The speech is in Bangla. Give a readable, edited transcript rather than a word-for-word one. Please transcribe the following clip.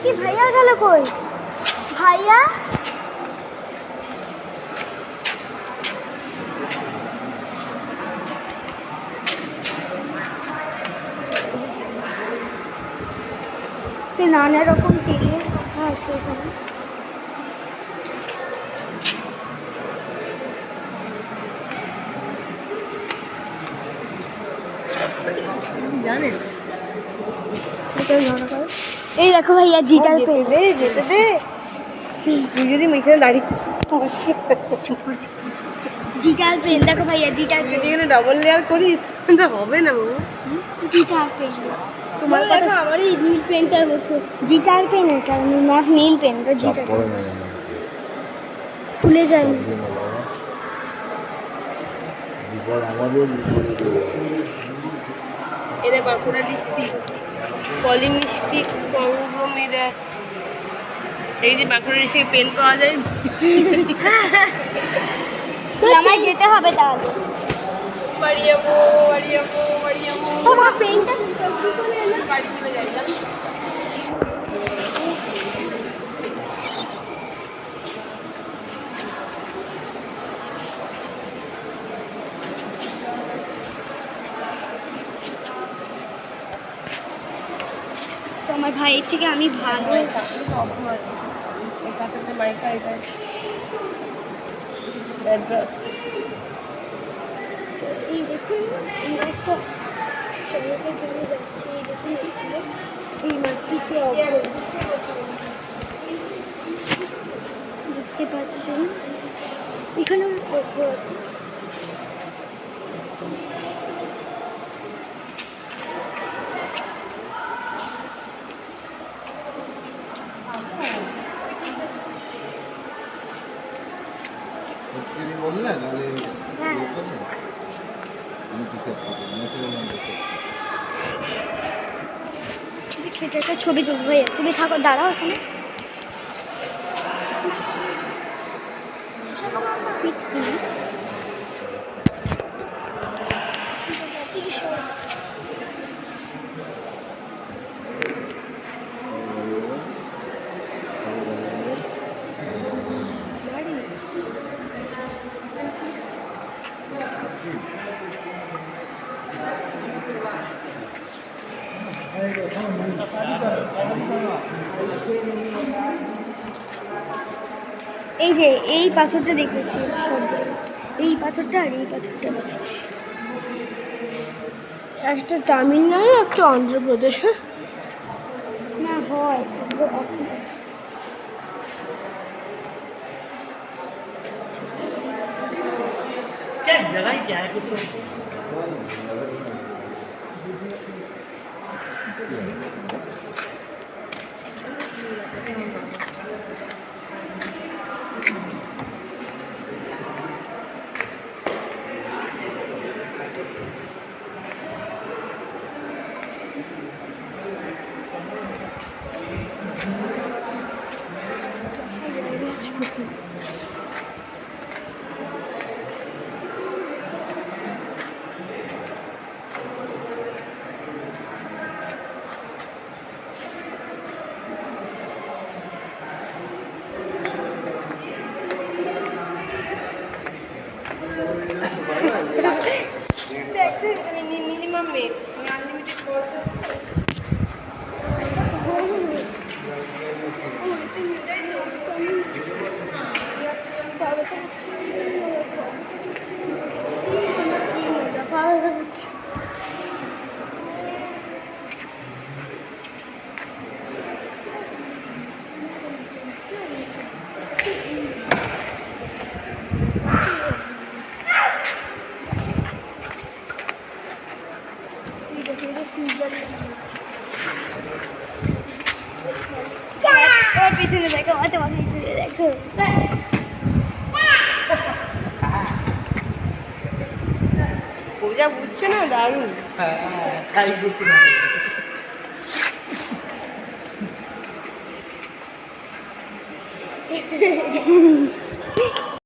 দেখি ভাইয়া গেল কই? ভাইয়া তো নানা রকম তেলের কথা আছে এখানে। জানেন এই দেখো ভাইয়া জিটার পেন। যেতে দে তুই যদি এখানে দাঁড়িয়ে জিটার পেন দেখো ভাইয়া, জিটার পেন। এখানে ডাবল লেয়ার করিস তা হবে না বাবু। জিটার পেন তোমার কথা আমার এই নীল পেনটার মতো। জিটার পেন, এটা নট নীল পেন, এটা জিটার পেন। খুলে যায় না। এদের বাঁকুড়া ডিস্ট্রিক্ট পলি মিষ্টি কংগ্লোমেরেট। এই যে বাঁকুড়া ডিস্ট্রিক্টে পেন পাওয়া যায়। আমায় যেতে হবে তাহলে। বাড়ি যাবো বাড়ি যাবো বাড়ি যাবো। তোমার পেনটা বাড়ি চলে যাই না। তো আমার ভাইয়ের থেকে আমি ভালো। এই দেখুন, এই একটা চড়কের জন্য যাচ্ছে। এই দেখুন এখানে এই মাটিতে দেখতে পাচ্ছেন, এখানে অভ্র আছে। খেতে একটা ছবি তুলবো ভাইয়া, তুমি থাকো, দাঁড়াও এখানে। ফিট কিনি এই যে এই পাথরটা দেখেছি সব জায়গায়, এই পাথরটা আর এই পাথরটা দেখেছি। একটা তামিলনাড়ু একটা অন্ধ্রপ্রদেশ। না হয় মিনিমাম আনলিমিটেড পিছনে দেখো, তোমার পিছনে দেখো। পূজা বুঝছে না, দারুণ। তাই করতে হ্যাঁ